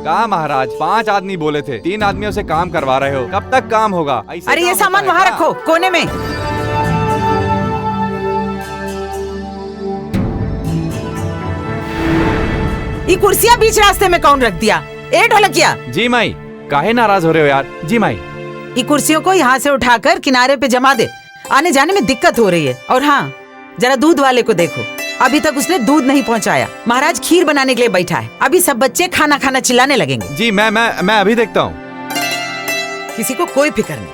कहा महाराज 5 आदमी बोले थे, 3 आदमियों से काम करवा रहे हो, कब तक काम होगा? अरे ये सामान वहाँ रखो कोने में। ये कुर्सियाँ बीच रास्ते में कौन रख दिया? ए ढोलकिया। जी माई। काहे नाराज हो रहे हो यार? जी माई। ये कुर्सियों को यहाँ से उठाकर किनारे पे जमा दे, आने जाने में दिक्कत हो रही है। और हाँ, जरा दूध वाले को देखो, अभी तक उसने दूध नहीं पहुँचाया। महाराज खीर बनाने के लिए बैठा है, अभी सब बच्चे खाना खाना चिल्लाने लगेंगे। जी मैं अभी देखता हूँ। किसी को कोई फिक्र नहीं,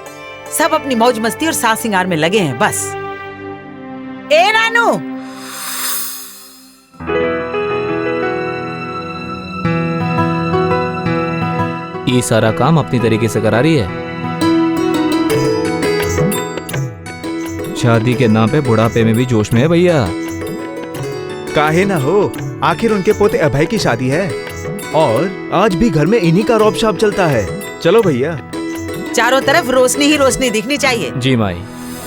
सब अपनी मौज मस्ती और सास सिंगार में लगे हैं बस। ए नानू, ये सारा काम अपनी तरीके से करा रही है। शादी के नाम पे बुढ़ापे में भी जोश में है भैया। काहे ना हो, आखिर उनके पोते अभय की शादी है और आज भी घर में इन्हीं का रौब शाब चलता है। चलो भैया। चारों तरफ रोशनी ही रोशनी दिखनी चाहिए। जी माई।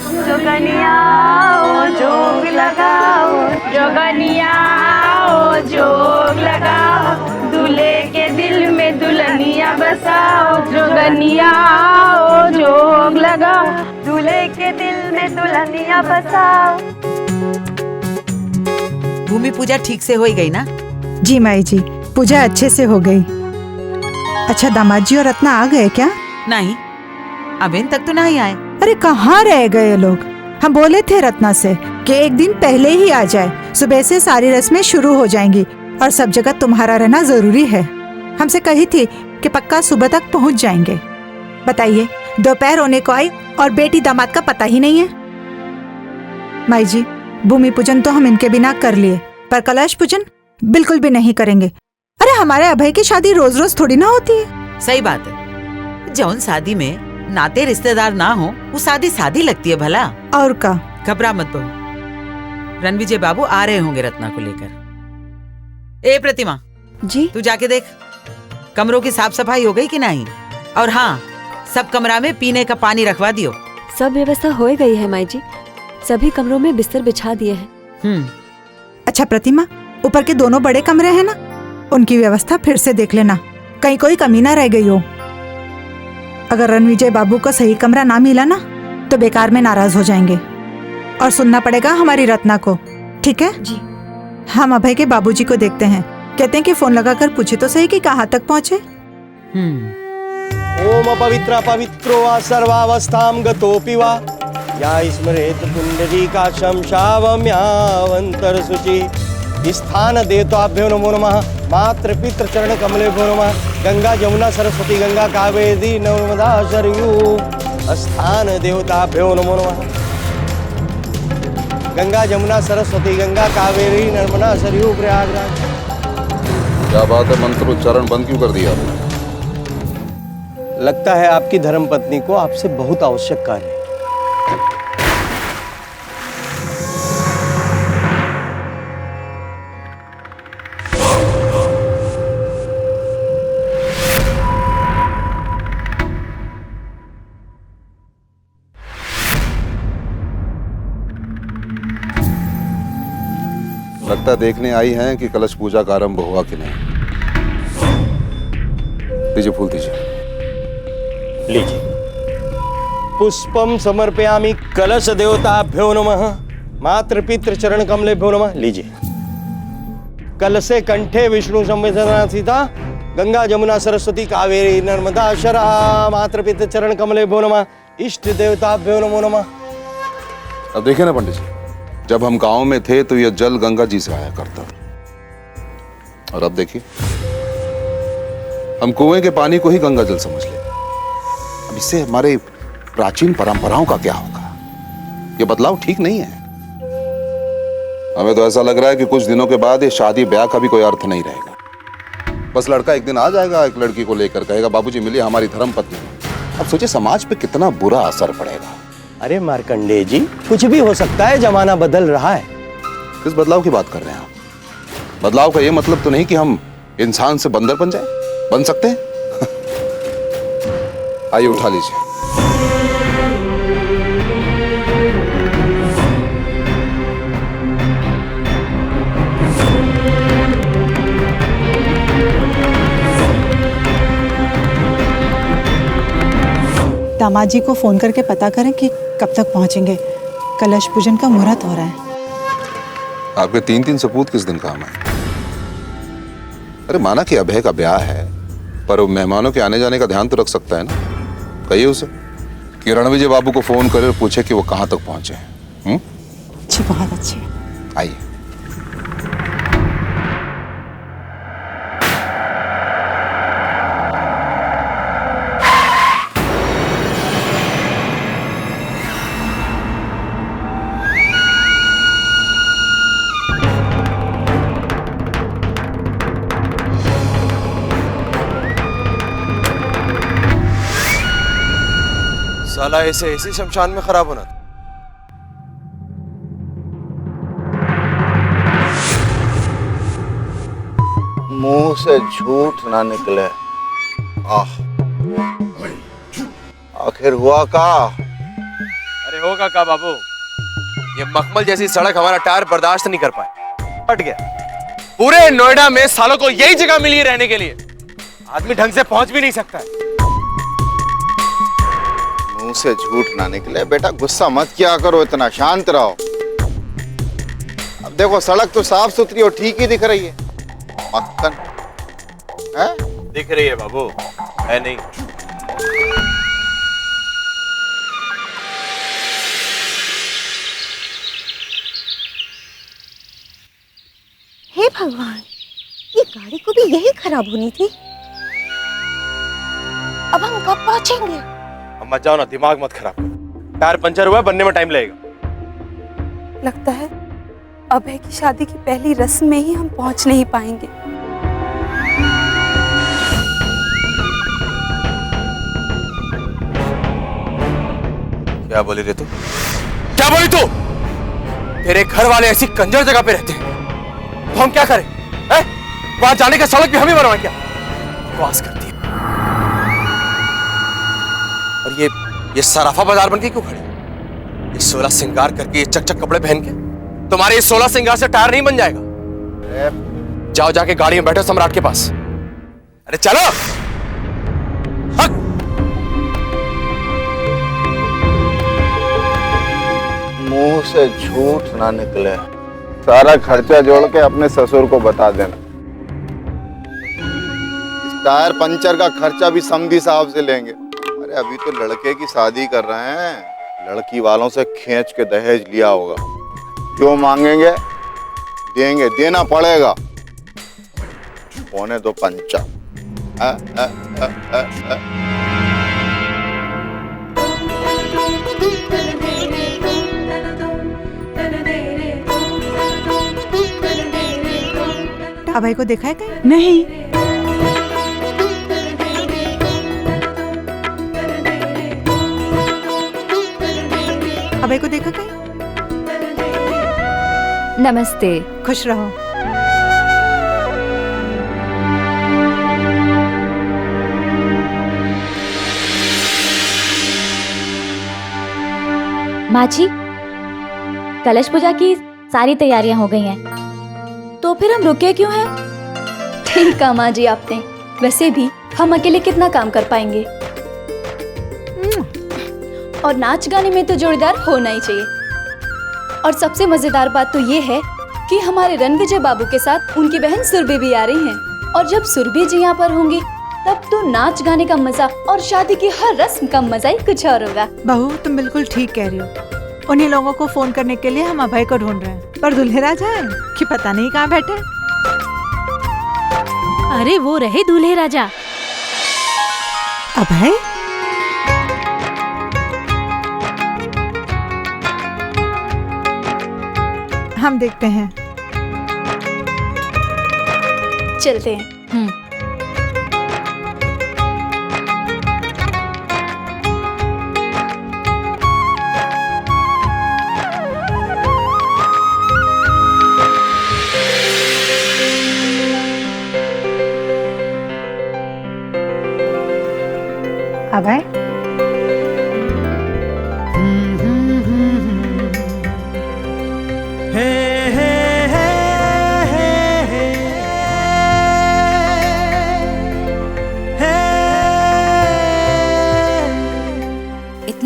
जोगनिया ओ जोग लगाओ, जोगनिया ओ जोग लगाओ, दूल्हे के दिल में दुल्हनिया बसाओ, जोगनिया ओ जोग लगाओ, दूल्हे के दिल में दुल्हनिया बसाओ। भूमि पूजा ठीक से हो ही गई ना? जी माई जी, पूजा अच्छे से हो गई। अच्छा दामाद जी और रत्ना आ गए क्या? नहीं, अभी तक तो नहीं आए। अरे कहाँ रह गए लोग? हम बोले थे रत्ना से कि एक दिन पहले ही आ जाए, सुबह से सारी रस्में शुरू हो जाएंगी और सब जगह तुम्हारा रहना जरूरी है। हमसे कही थी कि पक्का सुबह तक पहुँच जाएंगे। बताइए, दोपहर होने को आई और बेटी दामाद का पता ही नहीं है। माई जी, भूमि पूजन तो हम इनके बिना कर लिए, पर कलश पूजन बिल्कुल भी नहीं करेंगे। अरे हमारे अभय की शादी रोज रोज थोड़ी ना होती है। सही बात है, जौन शादी में नाते रिश्तेदार ना हो वो शादी शादी लगती है भला। और का? घबरा मत बहू, रणविजय बाबू आ रहे होंगे रत्ना को लेकर। ए प्रतिमा जी, तू जाके देख कमरों की साफ सफाई हो गई कि नहीं। और हाँ, सब कमरा में पीने का पानी रखवा दियो। सब व्यवस्था हो गई है माई जी, सभी कमरों में बिस्तर बिछा दिए हैं। अच्छा प्रतिमा, ऊपर के दोनों बड़े कमरे हैं ना, उनकी व्यवस्था फिर से देख लेना, कहीं कोई कमी ना रह गई हो। अगर रणविजय बाबू को सही कमरा ना मिला ना तो बेकार में नाराज हो जाएंगे और सुनना पड़ेगा हमारी रत्ना को। ठीक है जी। हम अभय के बाबूजी को देखते हैं, कहते हैं कि फोन लगाकर पूछे तो सही कि कहाँ तक पहुँचे। ओम पवित्र पवित्रो वा सर्वावस्थां गतोऽपि वा या स्मरेत पुण्डरीकाक्षं शावम्यावंतर शुचि। स्थान देवताभ्यो नमो नमः, मातृ पितृ चरण कमलेभ्यो नमः। गंगा जमुना सरस्वती गंगा कावेरी नर्मदा सरयू। स्थान देवताभ्यो नमो नमः। गंगा जमुना सरस्वती गंगा कावेरी नर्मदा सरयू प्रयागराज। क्या बात है, मंत्रोच्चारण बंद क्यों कर दिया? लगता है आपकी धर्मपत्नी को आपसे बहुत आवश्यक कार्य है। लगता देखने आई हैं कि कलश पूजा का आरंभ हुआ कि नहीं। दीजिए फूल दीजिए। लीजिए। पुष्पम समर्पयामि कलश देवताभ्यो नमः, मातृ पितृ चरण कमलेभ्यो नमः। लीजिए। कलशे कंठे विष्णु संवेदना सीता, गंगा जमुना सरस्वती कावेरी नर्मदा शरा, मातृ पितृ चरण कमलेभ्यो नमः, इष्ट देवताभ्यो नमो नमः। अब देखिए ना पंडित जी, जब हम गांव में थे तो यह जल गंगा जी से आया करता, और अब देखिए हम कुएं के पानी को ही गंगा जल समझ ले। अब इससे हमारे प्राचीन परंपराओं का क्या होगा? ये बदलाव ठीक नहीं है। हमें तो ऐसा लग रहा है कि कुछ दिनों के बाद ये शादी ब्याह का भी कोई अर्थ नहीं रहेगा। बस लड़का एक दिन आ जाएगा, एक लड़की को लेकर कहेगा बाबूजी मिलिए हमारी धर्म पत्नी। अब सोचिए समाज पे कितना बुरा असर पड़ेगा। अरे मार्कंडेय जी, कुछ भी हो सकता है, जमाना बदल रहा है। किस बदलाव की बात कर रहे हैं आप? बदलाव का ये मतलब तो नहीं कि हम इंसान से बंदर बन जाए, बन सकते हैं। आइए उठा लीजिए। दामाद जी को फोन करके पता करें कि कब तक पहुंचेंगे। कलश पूजन का मुहूर्त हो रहा है। आपके 3-3 सपूत किस दिन काम है? अरे माना कि अभय का ब्याह है, पर वो मेहमानों के आने जाने का ध्यान तो रख सकता है ना। कहिए उसे कि रणविजय बाबू को फोन करे और पूछे कि वो कहाँ तक पहुंचे हैं। जी बहुत अच्छी। आइए। साला ऐसे ऐसे शमशान में खराब होना था। मुंह से झूठ ना निकले। आखिर हुआ का? अरे होगा का बाबू, ये मखमल जैसी सड़क हमारा टायर बर्दाश्त नहीं कर पाए, फट गया। पूरे नोएडा में सालों को यही जगह मिली है रहने के लिए, आदमी ढंग से पहुंच भी नहीं सकता है। मुंह से झूठ ना निकले। बेटा गुस्सा मत किया करो, इतना शांत रहो। अब देखो सड़क तो साफ सुथरी और ठीक ही दिख रही है। मक्खन है? दिख रही है बाबू, है नहीं। हे भगवान, ये गाड़ी को भी यही खराब होनी थी। अब हम कब पहुंचेंगे? अब मत जाओ ना, दिमाग मत खराब करो। टायर पंचर हुआ, बनने में टाइम लगेगा। लगता है अभय की शादी की पहली रस्म में ही हम पहुंच नहीं पाएंगे। क्या बोली रे तू? क्या बोली तू? तेरे घर वाले ऐसी कंजर जगह पे रहते हैं तो हम क्या करें? वहां जाने का सड़क भी हम ही बनवाएं क्या? बकवास करती है। और ये सराफा बाजार बन के क्यों खड़ी? ये 16 श्रृंगार करके, ये चक-चक कपड़े पहन के तुम्हारे ये 16 श्रृंगार से टायर नहीं बन जाएगा। जाओ जाके गाड़ी में बैठो सम्राट के पास। अरे चलो। मुंह से झूठ ना निकले। सारा खर्चा जोड़ के अपने ससुर को बता देना। इस टायर पंचर का खर्चा भी समधी साहब से लेंगे। अरे अभी तो लड़के की शादी कर रहे हैं, लड़की वालों से खींच के दहेज लिया होगा। क्यों मांगेंगे? देंगे, देना पड़ेगा। 1.25 पंचा। अभय को देखा है कहीं? नहीं। अभय को देखा कहीं? नमस्ते। खुश रहो। माँ जी, कलश पूजा की सारी तैयारियां हो गई हैं। तो फिर हम रुके क्यों हैं? ठीक कहा माँ जी आपने। वैसे भी हम अकेले कितना काम कर पाएंगे, और नाच गाने में तो जोड़ीदार होना ही चाहिए। और सबसे मजेदार बात तो ये है कि हमारे रणविजय बाबू के साथ उनकी बहन सुरभि भी आ रही हैं। और जब सुरभि जी यहाँ पर होंगी तब तो नाच गाने का मजा और शादी की हर रस्म का मजा ही कुछ और होगा। बहू तुम बिल्कुल ठीक कह रही हो। उन्हीं लोगों को फोन करने के लिए हम अभय को ढूंढ रहे हैं, पर दूल्हे राजा है कि पता नहीं कहाँ बैठे। अरे वो रहे दूल्हे राजा। अभय? हम देखते हैं। चलते हैं। अभय?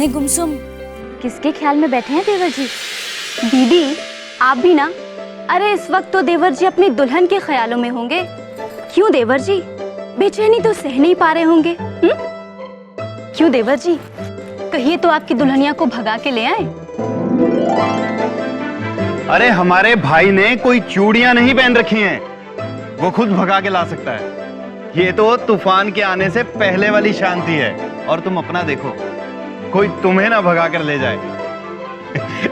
इतने गुमसुम किसके ख्याल में बैठे हैं देवर जी? दीदी आप भी ना। अरे इस वक्त तो देवर जी अपनी दुल्हन के ख्यालों में होंगे। क्यों देवर जी, बेचैनी तो सह नहीं पा रहे होंगे? क्यों देवर जी, कहिए तो आपकी दुल्हनिया को भगा के ले आए। अरे हमारे भाई ने कोई चूड़ियां नहीं पहन रखी हैं, वो खुद भगा के ला सकता है। ये तो तूफान के आने से पहले वाली शांति है। और तुम अपना देखो, कोई तुम्हें ना भगा कर ले जाए।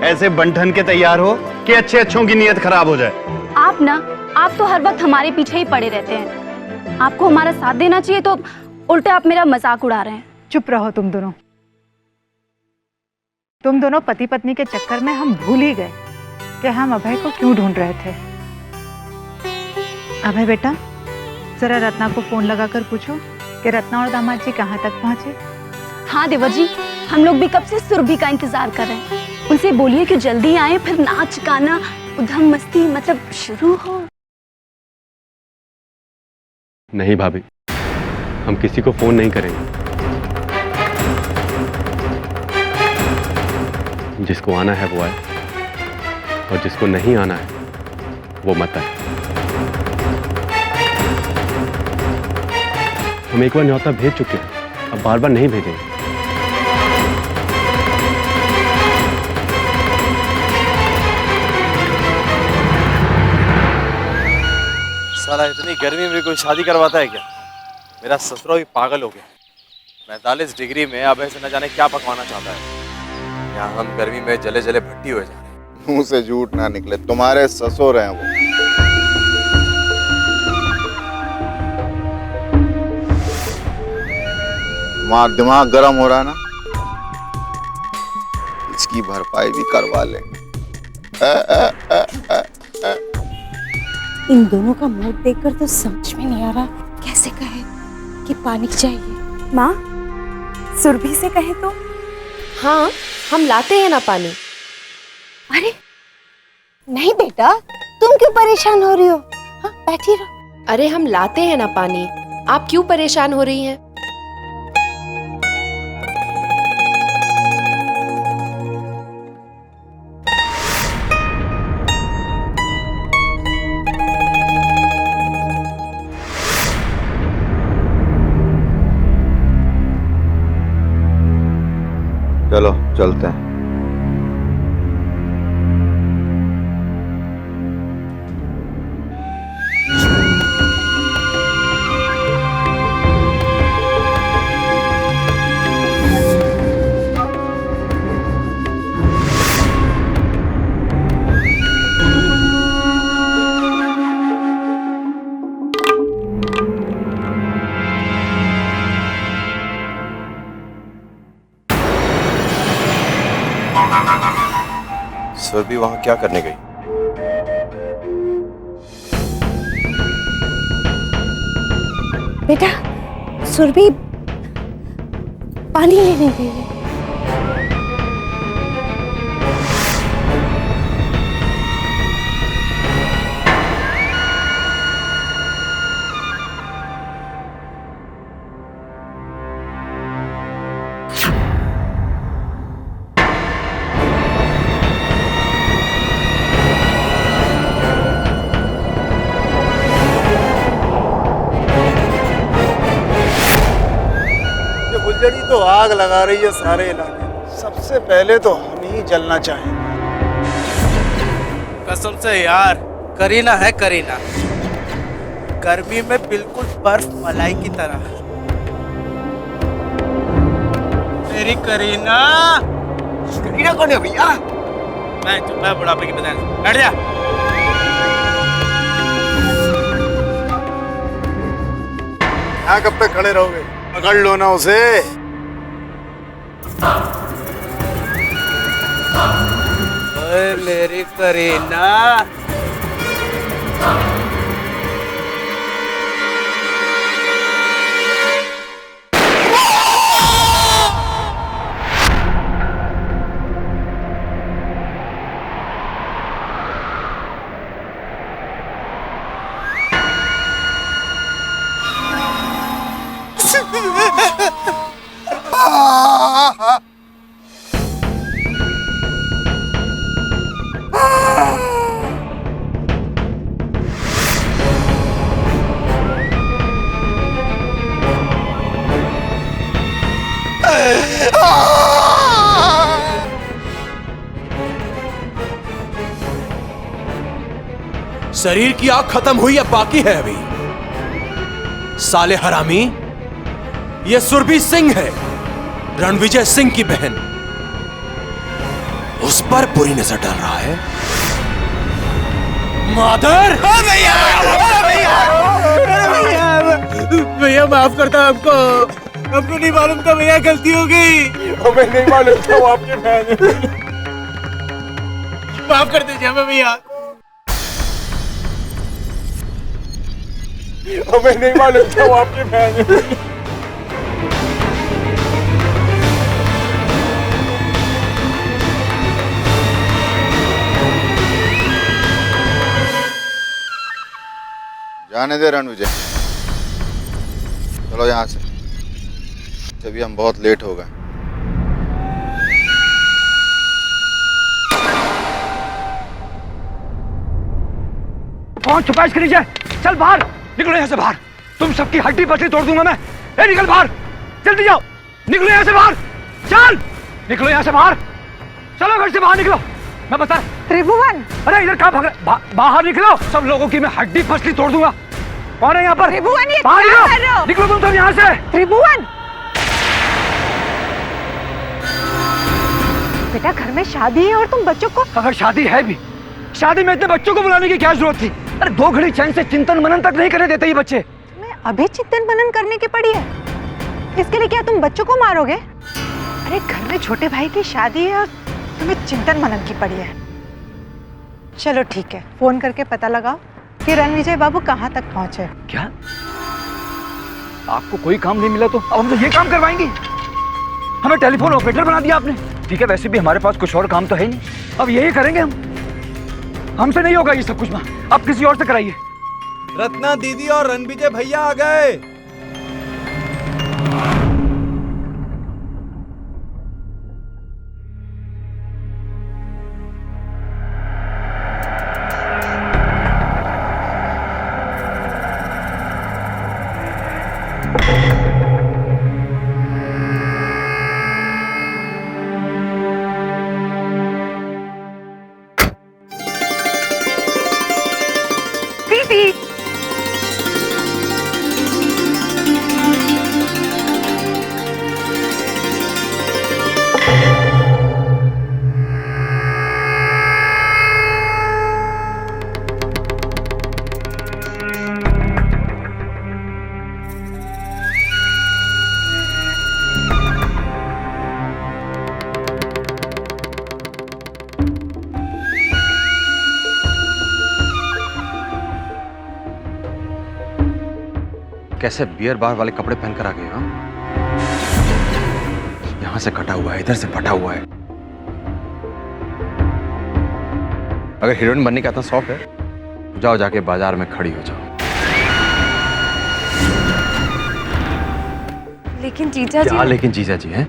ऐसे बंठन के तैयार हो कि अच्छे अच्छों की नीयत खराब हो जाए। आप तो हर वक्त हमारे पीछे ही पड़े रहते हैं। आपको हमारा साथ देना चाहिए तो उल्टे आप मेरा मजाक उड़ा रहे हैं। चुप रहो तुम दोनों। तुम दोनों पति पत्नी के चक्कर में हम भूल ही गए कि हम अभय को क्यों ढूंढ रहे थे। अभय बेटा, जरा रत्ना को फोन लगाकर पूछो कि रत्ना और दामाद जी कहाँ तक पहुँचे। हाँ देवर जी, हम लोग भी कब से सुरभि का इंतजार कर रहे हैं। उनसे बोलिए कि जल्दी आए, फिर नाच गाना उधम मस्ती मतलब शुरू हो। नहीं भाभी, हम किसी को फोन नहीं करेंगे। जिसको आना है वो आए और जिसको नहीं आना है वो मत आए। हम एक बार न्योता भेज चुके हैं, अब बार बार नहीं भेजेंगे। साला इतनी गर्मी में कोई शादी करवाता है क्या? मेरा ससुरा भी पागल हो गया। 45 डिग्री में अब ऐसे न जाने क्या पकवाना चाहता है। यहाँ हम गर्मी में जले जले भट्टी हुए जा रहे हैं। मुंह से झूठ ना निकले, तुम्हारे ससुर हैं वो। तुम्हारा दिमाग गर्म हो रहा है ना, इसकी भरपाई भी करवा लेंगे। इन दोनों का मूड देखकर तो समझ में नहीं आ रहा कैसे कहे कि पानी चाहिए। माँ, सुरभि से कहे तो? हाँ, हम लाते हैं ना पानी। अरे नहीं बेटा, तुम क्यों परेशान हो रही हो? हाँ, बैठी रहो। अरे हम लाते हैं ना पानी, आप क्यों परेशान हो रही हैं? चलो चलते हैं। सुरभि वहां क्या करने गई? बेटा, सुरभि पानी लेने गई है। फुलझड़ी तो आग लगा रही है सारे इलाके। सबसे पहले तो हम ही जलना चाहेंगे। कसम से यार, करीना है करीना। गर्मी में बिल्कुल बर्फ मलाई की तरह। मेरी करीना। करीना कौन है भैया? मैं बुढ़ापे की बजाय। बैठ जा। यहाँ कब तक खड़े रहोगे? पकड़ लो ना उसे। ओए मेरी करीना। शरीर की आग खत्म हुई या बाकी है अभी? साले हरामी, ये सुरभि सिंह है, रणविजय सिंह की बहन। उस पर बुरी नजर डाल रहा है। मादर! भैया भैया माफ करता आपको, हमको नहीं मालूम था भैया, गलती हो गई। हमें नहीं मालूम था वो आपकी बहन है। माफ कर दीजिए हमें भैया, हमें नहीं मालूम था वो आपकी बहन है। जाने दे रणविजय, चलो यहाँ से, अभी हम बहुत लेट हो गए। कौन छुपा इसके नीचे? चल बाहर निकलो यहाँ से बाहर, तुम सबकी हड्डी पसली तोड़ दूंगा मैं। ए निकल बाहर, जल्दी जाओ, निकलो यहाँ से बाहर, चल निकलो यहाँ से बाहर, चलो घर से बाहर निकलो। मैं बता त्रिभुवन, अरे इधर कहाँ भाग रहे? बाहर निकलो, सब लोगों की मैं हड्डी पसली तोड़ दूंगा। कौन है यहाँ पर? त्रिभुवन, ये बाहर क्या कर रहे हो? निकलो तुम सब यहाँ से। त्रिभुवन, बेटा घर में शादी है और तुम बच्चों को। अगर शादी है भी, शादी में इतने बच्चों को बुलाने की क्या जरूरत थी? अरे 2 घड़ी चैन से चिंतन मनन तक नहीं करने देते ये बच्चे। तुम्हें अभी चिंतन मनन करने की पड़ी है? इसके लिए क्या तुम बच्चों को मारोगे? अरे घर में छोटे भाई की शादी है और तुम्हें चिंतन मनन की पड़ी है। चलो ठीक है, फोन करके पता लगाओ कि रणविजय बाबू कहाँ तक पहुँचे। क्या आपको कोई काम नहीं मिला तो अब हम तो ये काम करवाएंगे? हमें टेलीफोन ऑपरेटर बना दिया आपने। ठीक है, वैसे भी हमारे पास कुछ और काम तो है नहीं, अब यही करेंगे हम। हमसे नहीं होगा ये सब कुछ, अब किसी और से कराइए। रत्ना दीदी और रणविजय भैया आ गए। कैसे बियर बार वाले कपड़े पहनकर आ गए? हाँ, यहां से कटा हुआ है, इधर से फटा हुआ है। अगर हीरोइन बनने का इतना शौक है, जाओ जाके बाजार में खड़ी हो जाओ। लेकिन जीजा जी। क्या लेकिन जीजा जी हैं?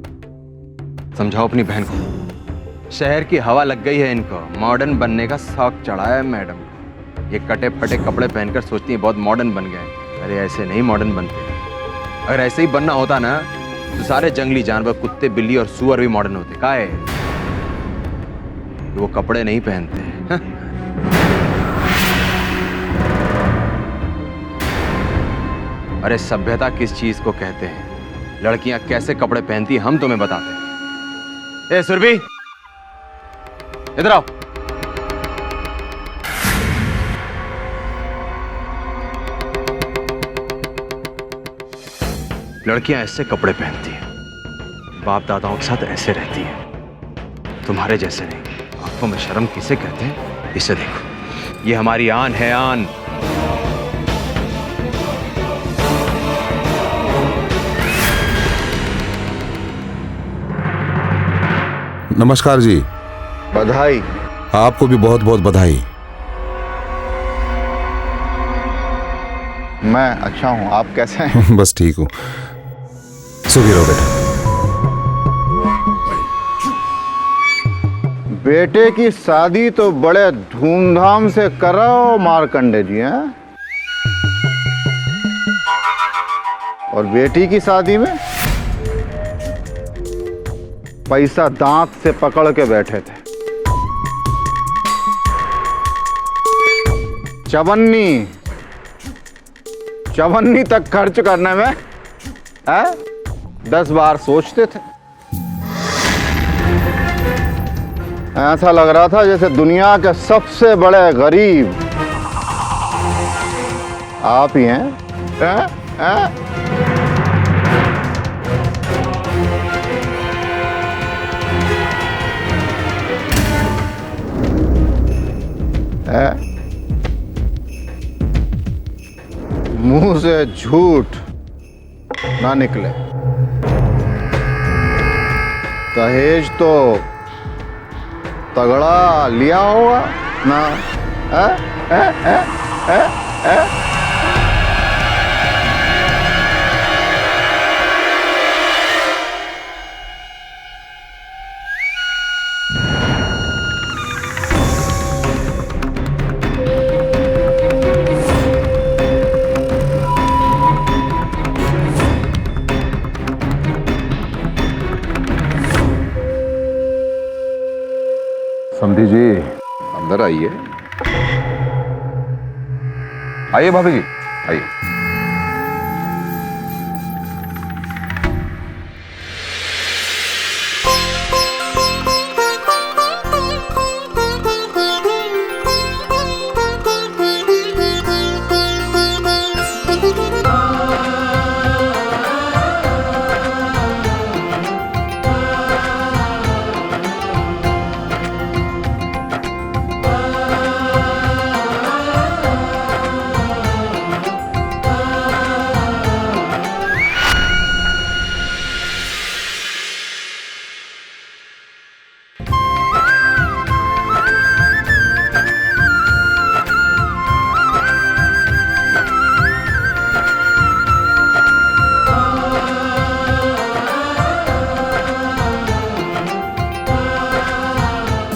समझाओ अपनी बहन को। शहर की हवा लग गई है इनको, मॉडर्न बनने का शौक चढ़ा है मैडम को। ये कटे फटे कपड़े पहनकर सोचती हैं बहुत मॉडर्न बन गए। अरे ऐसे नहीं मॉडर्न बनते। अगर ऐसे ही बनना होता ना तो सारे जंगली जानवर, कुत्ते, बिल्ली और सुअर भी मॉडर्न होते। क्या है वो कपड़े नहीं पहनते। अरे सभ्यता किस चीज को कहते हैं, लड़कियां कैसे कपड़े पहनती हैं हम तुम्हें बताते हैं। ए सुरभि, इधर आओ। लड़कियां ऐसे कपड़े पहनती हैं, बाप दादाओं के साथ ऐसे रहती हैं, तुम्हारे जैसे नहीं। आंखों में शर्म किसे कहते हैं? इसे देखो, ये हमारी आन है, आन। नमस्कार जी। बधाई। आपको भी बहुत बहुत बधाई। मैं अच्छा हूँ, आप कैसे हैं? बस ठीक हूँ। सुखी रहो बेटा। बेटे की शादी तो बड़े धूमधाम से कराओ मार्कंडे जी हैं, और बेटी की शादी में पैसा दांत से पकड़ के बैठे थे। चवन्नी तक खर्च करने में 10 बार सोचते थे। ऐसा लग रहा था जैसे दुनिया के सबसे बड़े गरीब आप ही हैं। मुंह से झूठ ना निकले। दहेज तो तगड़ा लिया होगा ना? समधी जी अंदर आइए। आइए भाभी जी आइए।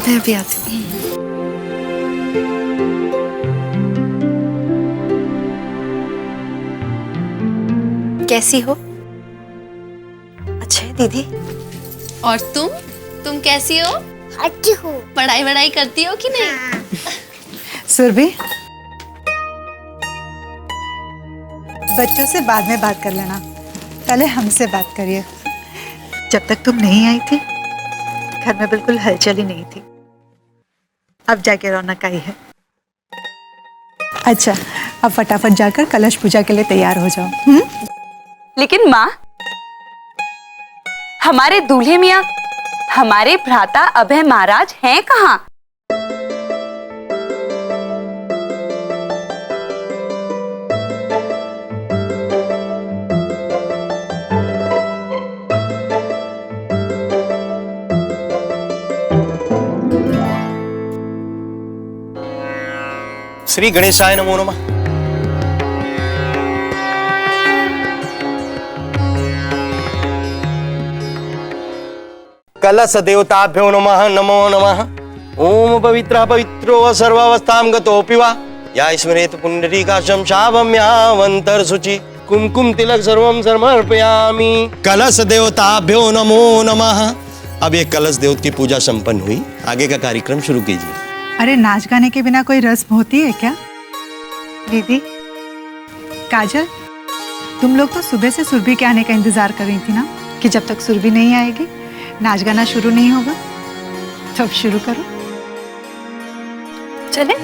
मैं भी आती हूँ। कैसी हो? अच्छा है दीदी। और तुम कैसी हो? अच्छी हूँ। पढ़ाई करती हो कि नहीं? सुरभि, बच्चों से बाद में बात कर लेना, पहले हमसे बात करिए। जब तक तुम नहीं आई थी घर में बिल्कुल हलचल ही नहीं थी, अब जाके रौनक आई है। अच्छा, अब फटाफट जाकर कलश पूजा के लिए तैयार हो जाओ। लेकिन माँ, हमारे दूल्हे मियाँ, हमारे भ्राता अभय महाराज हैं कहाँ? श्री गणेशाय नमो नमः। कलश देवताभ्यो नमः नमो नमः। ओम पवित्रः पवित्रो सर्वावस्थां गतोऽपि वा या स्मरेत पुण्डरीकाक्षं शावम्यावन्तर शुचि कुमकुम तिलक सर्वं समर्पयामि। कलश देवताभ्यो नमो नमः। अब ये कलश देवता की पूजा संपन्न हुई, आगे का कार्यक्रम शुरू कीजिए। अरे नाच गाने के बिना कोई रस्म होती है क्या? दीदी, काजल, तुम लोग तो सुबह से सुरभि के आने का इंतजार कर रही थी ना, कि जब तक सुरभि नहीं आएगी नाच गाना शुरू नहीं होगा। तो अब शुरू करो। चले।